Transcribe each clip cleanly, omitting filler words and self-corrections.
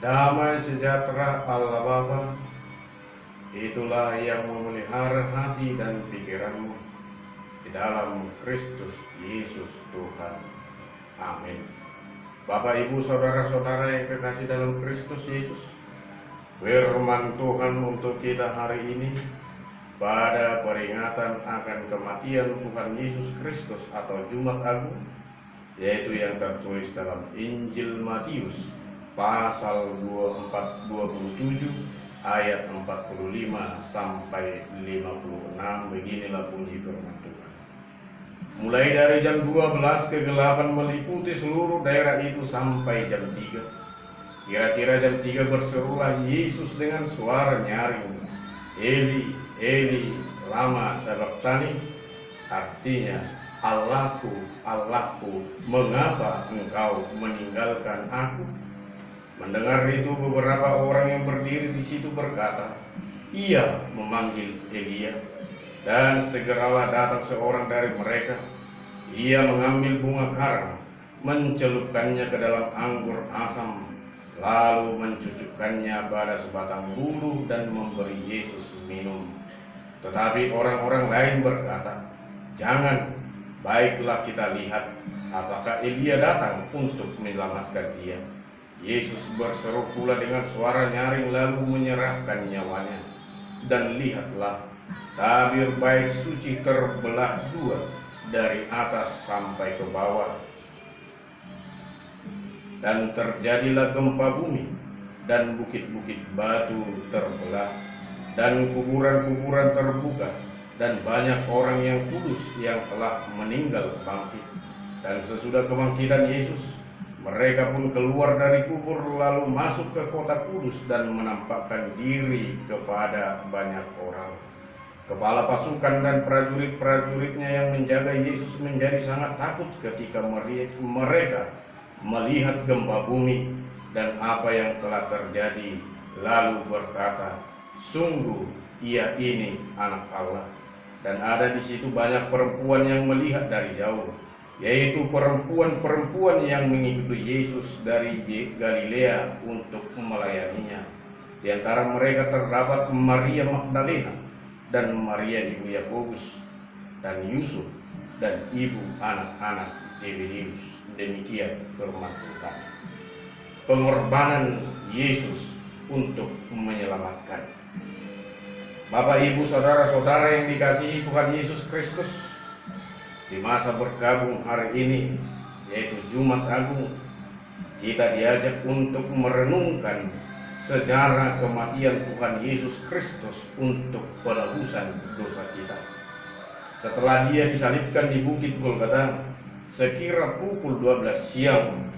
Damai sejahtera Allah Bapa, itulah yang memelihara hati dan pikiranmu di dalam Kristus Yesus Tuhan. Amin. Bapak, Ibu, saudara-saudara yang kekasih dalam Kristus Yesus, firman Tuhan untuk kita hari ini pada peringatan akan kematian Tuhan Yesus Kristus atau Jumat Agung, yaitu yang tertulis dalam Injil Matius pasal 27 ayat 45 sampai 56. Beginilah bunyi firman Tuhan. Mulai dari jam 12 kegelapan meliputi seluruh daerah itu sampai jam 3. Kira-kira jam 3 berserulah Yesus dengan suara nyaring, Eli, Eli, lama sabachthani, artinya, Allahku, Allahku, mengapa engkau meninggalkan aku? Mendengar itu beberapa orang yang berdiri di situ berkata, ia memanggil Elia. Dan segeralah datang seorang dari mereka. Ia mengambil bunga karang, mencelupkannya ke dalam anggur asam, lalu mencucukkannya pada sebatang bulu dan memberi Yesus minum. Tetapi orang-orang lain berkata, jangan, baiklah kita lihat apakah Elia datang untuk menyelamatkan dia. Yesus berseru pula dengan suara nyaring lalu menyerahkan nyawanya. Dan lihatlah, tabir bait suci terbelah dua dari atas sampai ke bawah. Dan terjadilah gempa bumi, dan bukit-bukit batu terbelah, dan kuburan-kuburan terbuka, dan banyak orang yang kudus yang telah meninggal bangkit. Dan sesudah kebangkitan Yesus, mereka pun keluar dari kubur lalu masuk ke kota kudus dan menampakkan diri kepada banyak orang. Kepala pasukan dan prajurit-prajuritnya yang menjaga Yesus menjadi sangat takut ketika mereka melihat gempa bumi dan apa yang telah terjadi, lalu berkata, sungguh ia ini anak Allah. Dan ada di situ banyak perempuan yang melihat dari jauh, yaitu perempuan-perempuan yang mengikuti Yesus dari Galilea untuk melayaninya. Di antara mereka terdapat Maria Magdalena dan Maria ibu Yakobus dan Yusuf dan ibu anak-anak Zebedeus. Demikian firman Tuhan. Pengorbanan Yesus untuk menyelamatkan. Bapak, Ibu, saudara-saudara yang dikasihi Tuhan Yesus Kristus, di masa bergabung hari ini, yaitu Jumat Agung, kita diajak untuk merenungkan sejarah kematian Tuhan Yesus Kristus untuk penebusan dosa kita. Setelah dia disalibkan di Bukit Golgota, sekira pukul 12 siang,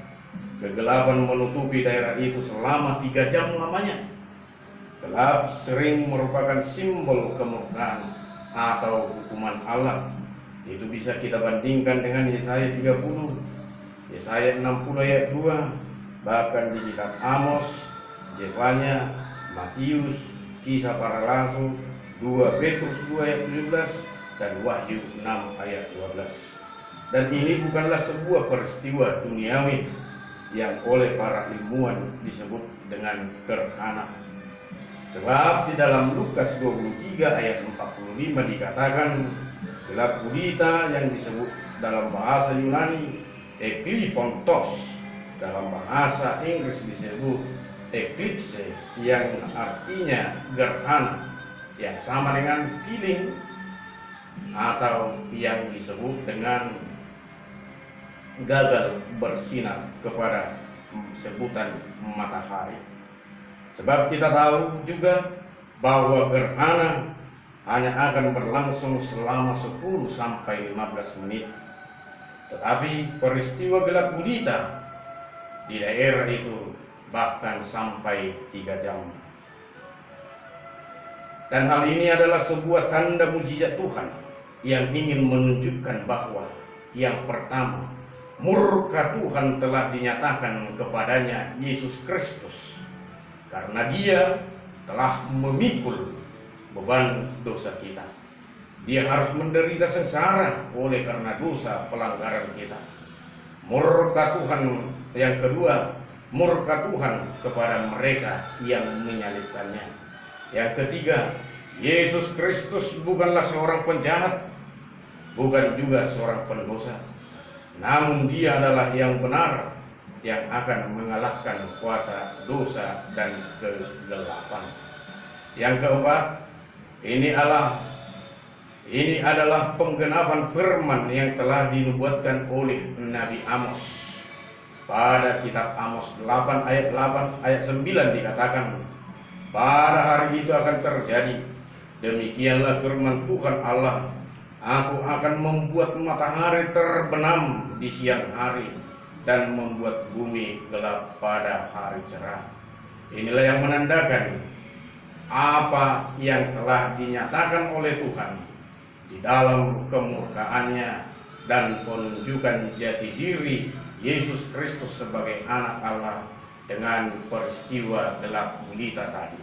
kegelapan menutupi daerah itu selama 3 jam lamanya. Gelap sering merupakan simbol kemurkaan atau hukuman Allah. Itu bisa kita bandingkan dengan Yesaya 30, Yesaya 60 ayat 2, bahkan di kitab Amos, Zefania, Matius, Kisah Para Rasul, 2 Petrus 2 ayat 17, dan Wahyu 6 ayat 12. Dan ini bukanlah sebuah peristiwa duniawi yang oleh para ilmuwan disebut dengan gerhana. Sebab di dalam Lukas 23 ayat 45 dikatakan, gelap gulita yang disebut dalam bahasa Yunani eklipontos, dalam bahasa Inggris disebut eclipse, yang artinya gerhana, yang sama dengan feeling atau yang disebut dengan gagal bersinar kepada sebutan matahari. Sebab kita tahu juga bahwa gerhana hanya akan berlangsung selama 10 sampai 15 menit. Tetapi peristiwa gelap gulita di daerah itu bahkan sampai 3 jam. Dan hal ini adalah sebuah tanda mujizat Tuhan yang ingin menunjukkan bahwa yang pertama, murka Tuhan telah dinyatakan kepadanya Yesus Kristus, karena dia telah memikul beban dosa kita. Dia harus menderita sengsara oleh karena dosa pelanggaran kita. Murka Tuhan yang kedua murka Tuhan kepada mereka yang menyalibkannya. Yang ketiga, Yesus Kristus bukanlah seorang penjahat, bukan juga seorang pendosa, namun Dia adalah yang benar, yang akan mengalahkan kuasa dosa dan kegelapan. Yang keempat, ini adalah penggenapan firman yang telah dinubuatkan oleh Nabi Amos. Pada kitab Amos 8 ayat 9 dikatakan, pada hari itu akan terjadi, demikianlah firman Tuhan Allah, aku akan membuat matahari terbenam di siang hari dan membuat bumi gelap pada hari cerah. Inilah yang menandakan apa yang telah dinyatakan oleh Tuhan di dalam kemurkaannya dan penunjukan jati diri Yesus Kristus sebagai anak Allah dengan peristiwa gelap gulita tadi.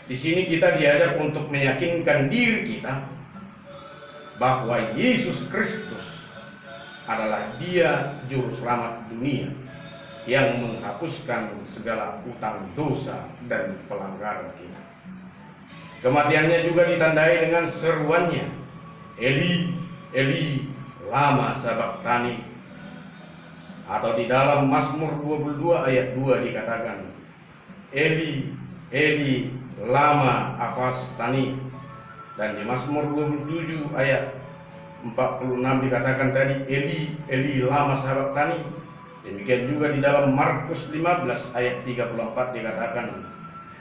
Di sini kita diajak untuk meyakinkan diri kita bahwa Yesus Kristus adalah Dia juru selamat dunia yang menghapuskan segala utang dosa dan pelanggaran kita. Kematiannya juga ditandai dengan seruannya, Eli, Eli, lama sabachthani. Atau di dalam Mazmur 22 ayat 2 dikatakan, Eli, Eli, lama sabachthani. Dan di Mazmur 27 ayat 46 dikatakan tadi, Eli, Eli, lama sabachthani. Demikian juga di dalam Markus 15 ayat 34 dikatakan,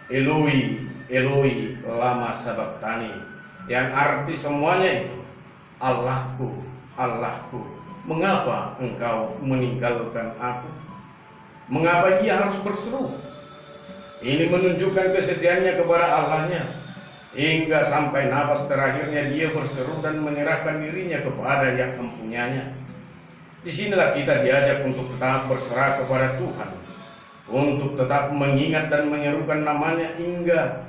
Eloi, Eloi, lama sabachthani, yang arti semuanya itu, Allahku, Allahku, mengapa engkau meninggalkan aku? Mengapa Dia harus berseru? Ini menunjukkan kesetiaannya kepada Allahnya, hingga sampai nafas terakhirnya Dia berseru dan menyerahkan dirinya kepada yang mempunyainya. Disinilah kita diajak untuk tetap berserah kepada Tuhan, untuk tetap mengingat dan menyerukan namanya hingga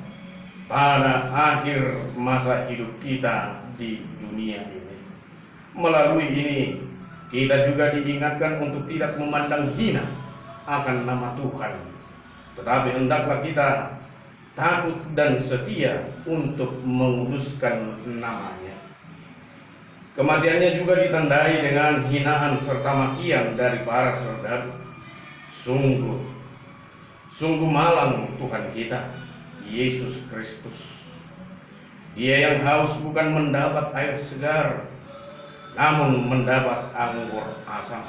pada akhir masa hidup kita di dunia ini. Melalui ini kita juga diingatkan untuk tidak memandang hina akan nama Tuhan, tetapi hendaklah kita takut dan setia untuk menguduskan namanya. Kematiannya juga ditandai dengan hinaan serta makian dari para serdaru. Sungguh malang Tuhan kita, Yesus Kristus. Dia yang haus bukan mendapat air segar, namun mendapat anggur asam.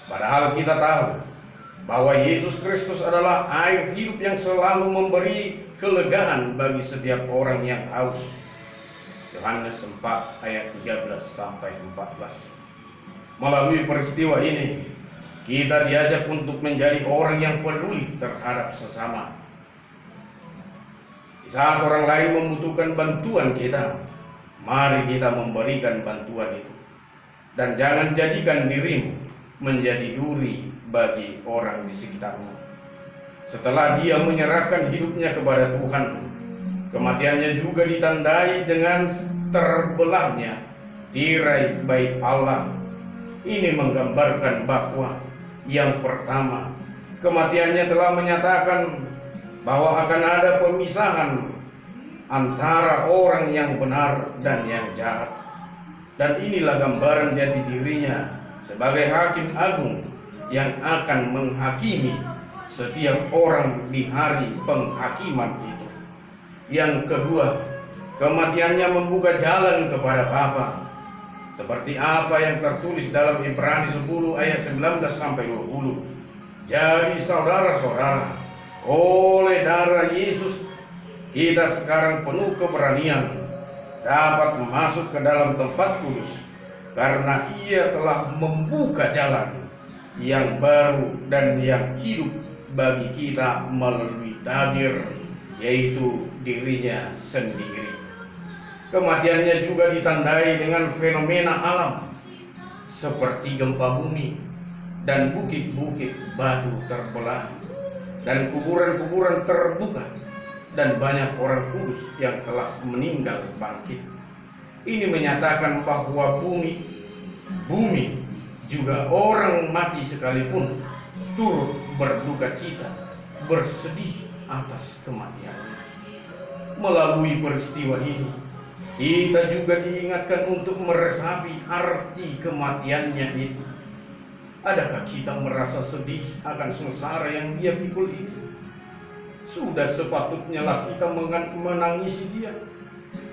Padahal kita tahu bahwa Yesus Kristus adalah air hidup yang selalu memberi kelegaan bagi setiap orang yang haus. Yohanes 4 ayat 13-14. Melalui peristiwa ini, kita diajak untuk menjadi orang yang peduli terhadap sesama. Di saat orang lain membutuhkan bantuan kita, mari kita memberikan bantuan itu. Dan jangan jadikan dirimu menjadi duri bagi orang di sekitarmu. Setelah dia menyerahkan hidupnya kepada Tuhan, kematiannya juga ditandai dengan terbelahnya tirai bait Allah. Ini menggambarkan bahwa yang pertama, kematiannya telah menyatakan bahwa akan ada pemisahan antara orang yang benar dan yang jahat. Dan inilah gambaran jati dirinya sebagai hakim agung yang akan menghakimi setiap orang di hari penghakiman itu. Yang kedua, kematiannya membuka jalan kepada Bapa, seperti apa yang tertulis dalam Ibrani 10 ayat 19-20. Jadi saudara-saudara, oleh darah Yesus kita sekarang penuh keberanian dapat masuk ke dalam tempat kudus, karena Ia telah membuka jalan yang baru dan yang hidup bagi kita melalui tabir, yaitu dirinya sendiri. Kematiannya juga ditandai dengan fenomena alam seperti gempa bumi dan bukit-bukit batu terbelah dan kuburan-kuburan terbuka dan banyak orang kudus yang telah meninggal bangkit. Ini menyatakan bahwa bumi juga orang mati sekalipun turut berduka cita, bersedih atas kematiannya. Melalui peristiwa ini, kita juga diingatkan untuk meresapi arti kematiannya itu. Adakah kita merasa sedih akan sengsara yang dia pikul ini? Sudah sepatutnya lah kita menangisi dia,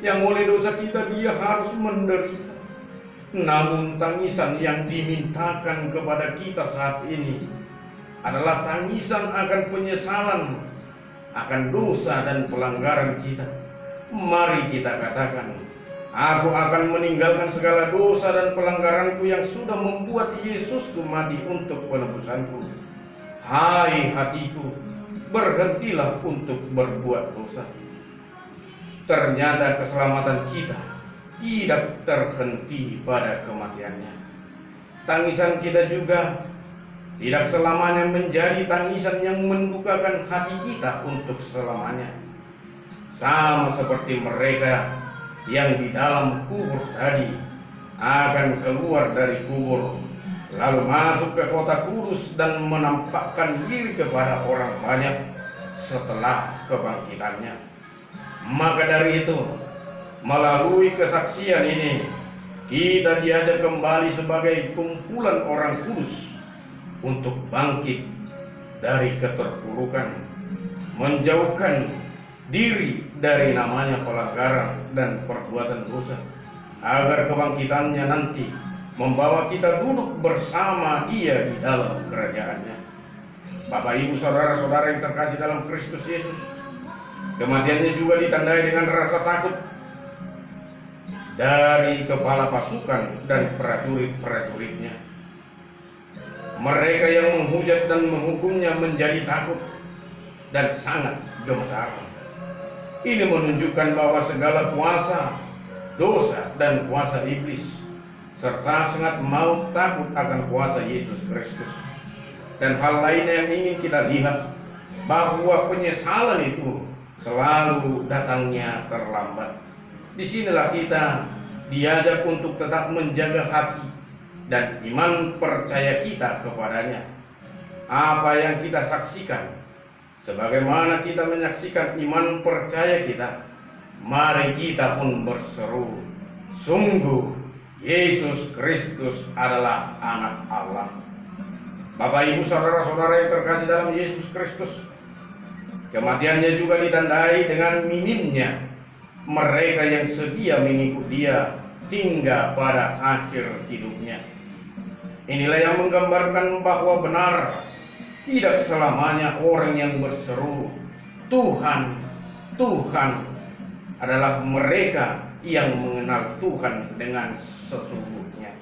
yang oleh dosa kita dia harus menderita. Namun tangisan yang dimintakan kepada kita saat ini adalah tangisan akan penyesalan akan dosa dan pelanggaran kita. Mari kita katakan, aku akan meninggalkan segala dosa dan pelanggaranku yang sudah membuat Yesusku mati untuk penebusanku. Hai hatiku, berhentilah untuk berbuat dosa. Ternyata keselamatan kita tidak terhenti pada kematiannya. Tangisan kita juga tidak selamanya menjadi tangisan yang mendukakan hati kita untuk selamanya. Sama seperti mereka yang di dalam kubur tadi akan keluar dari kubur, lalu masuk ke kota kudus dan menampakkan diri kepada orang banyak setelah kebangkitannya. Maka dari itu, melalui kesaksian ini, kita diajak kembali sebagai kumpulan orang kudus untuk bangkit dari keterpurukan, menjauhkan diri dari namanya pelanggaran dan perbuatan dosa, agar kebangkitannya nanti membawa kita duduk bersama Dia di dalam kerajaannya. Bapak, Ibu, saudara-saudara yang terkasih dalam Kristus Yesus, kematiannya juga ditandai dengan rasa takut dari kepala pasukan dan prajurit-prajuritnya. Mereka yang menghujat dan menghukumnya menjadi takut dan sangat gemetar. Ini menunjukkan bahwa segala kuasa dosa dan kuasa iblis serta sangat mau takut akan kuasa Yesus Kristus. Dan hal lainnya yang ingin kita lihat, bahwa penyesalan itu selalu datangnya terlambat. Disinilah kita diajak untuk tetap menjaga hati dan iman percaya kita kepadanya. Apa yang kita saksikan, sebagaimana kita menyaksikan iman percaya kita, mari kita pun berseru, sungguh Yesus Kristus adalah Anak Allah. Bapak, Ibu, saudara-saudara yang terkasih dalam Yesus Kristus, kematiannya juga ditandai dengan minimnya mereka yang setia mengikut Dia hingga pada akhir hidupnya. Inilah yang menggambarkan bahwa benar tidak selamanya orang yang berseru Tuhan, Tuhan adalah mereka yang mengenal Tuhan dengan sesungguhnya.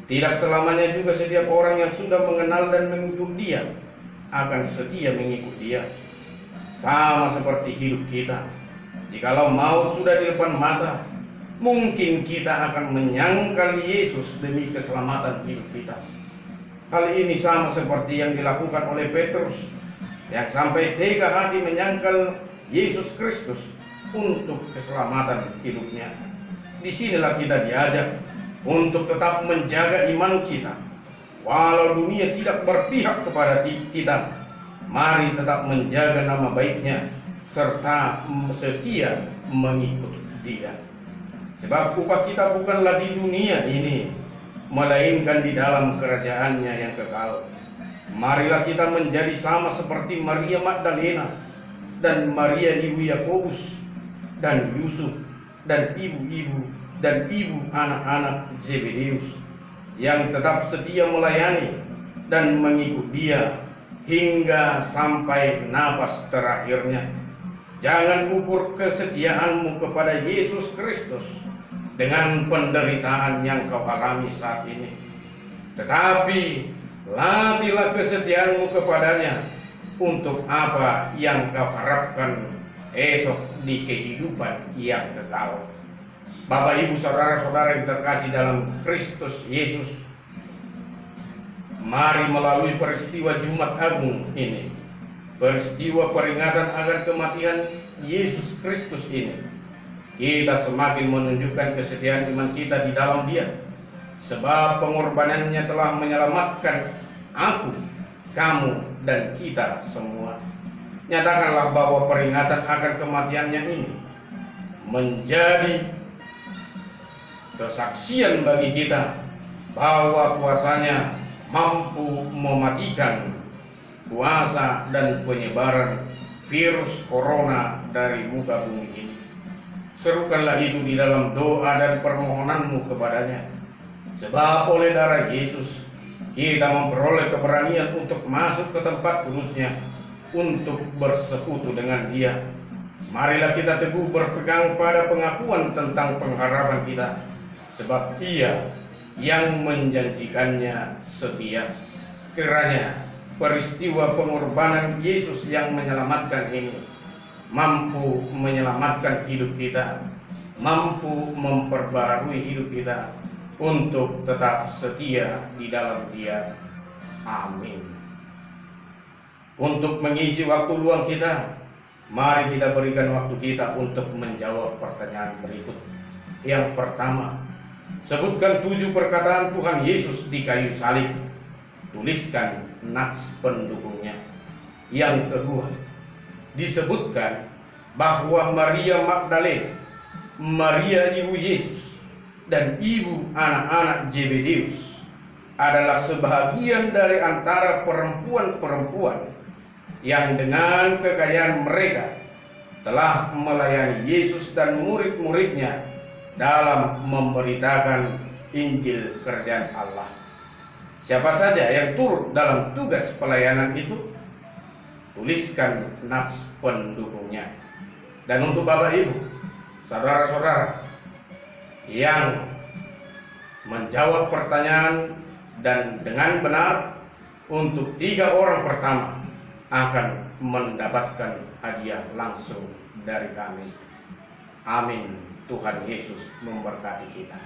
Tidak selamanya juga setiap orang yang sudah mengenal dan mengikut Dia akan setia mengikut Dia. Sama seperti hidup kita, jikalau maut sudah di depan mata, mungkin kita akan menyangkal Yesus demi keselamatan hidup kita. Hal ini sama seperti yang dilakukan oleh Petrus, yang sampai tega hati menyangkal Yesus Kristus untuk keselamatan hidupnya. Disinilah kita diajak untuk tetap menjaga iman kita. Walau dunia tidak berpihak kepada kita, mari tetap menjaga nama baiknya serta setia mengikut Dia. Sebab upah kita bukanlah di dunia ini, melainkan di dalam kerajaannya yang kekal. Marilah kita menjadi sama seperti Maria Magdalena dan Maria ibu Yakobus dan Yusuf dan ibu-ibu dan ibu anak-anak Zebedeus, yang tetap setia melayani dan mengikut Dia hingga sampai napas terakhirnya. Jangan ukur kesetiaanmu kepada Yesus Kristus dengan penderitaan yang kau alami saat ini, tetapi latihlah kesetiaanmu kepadanya untuk apa yang kau harapkan esok di kehidupan yang kekal. Bapak, Ibu, saudara-saudara yang terkasih dalam Kristus Yesus, mari melalui peristiwa Jumat Agung ini, peristiwa peringatan akan kematian Yesus Kristus ini, kita semakin menunjukkan kesetiaan iman kita di dalam Dia, sebab pengorbanannya telah menyelamatkan aku kamu dan kita semua. Nyatakanlah bahwa peringatan akan kematiannya ini menjadi kesaksian bagi kita bahwa kuasanya mampu mematikan kuasa dan penyebaran virus corona dari muka bumi ini. Serukanlah itu di dalam doa dan permohonanmu kepadanya. Sebab oleh darah Yesus kita memperoleh keberanian untuk masuk ke tempat kudusnya, untuk bersekutu dengan Dia. Marilah kita teguh berpegang pada pengakuan tentang pengharapan kita, sebab Ia yang menjanjikannya setia. Kiranya peristiwa pengorbanan Yesus yang menyelamatkan ini mampu menyelamatkan hidup kita, mampu memperbarui hidup kita untuk tetap setia di dalam Dia. Amin. Untuk mengisi waktu luang kita, mari kita berikan waktu kita untuk menjawab pertanyaan berikut. Yang pertama, sebutkan 7 perkataan Tuhan Yesus di kayu salib. Tuliskan nats pendukungnya. Yang kedua, disebutkan bahwa Maria Magdalena, Maria ibu Yesus, dan ibu anak-anak Zebedeus adalah sebahagian dari antara perempuan-perempuan yang dengan kekayaan mereka telah melayani Yesus dan murid-muridnya dalam memberitakan Injil kerajaan Allah. Siapa saja yang turut dalam tugas pelayanan itu, tuliskan nats pendukungnya. Dan untuk Bapak Ibu, saudara-saudara yang menjawab pertanyaan dan dengan benar, untuk 3 orang pertama akan mendapatkan hadiah langsung dari kami. Amin. Tuhan Yesus memberkati kita.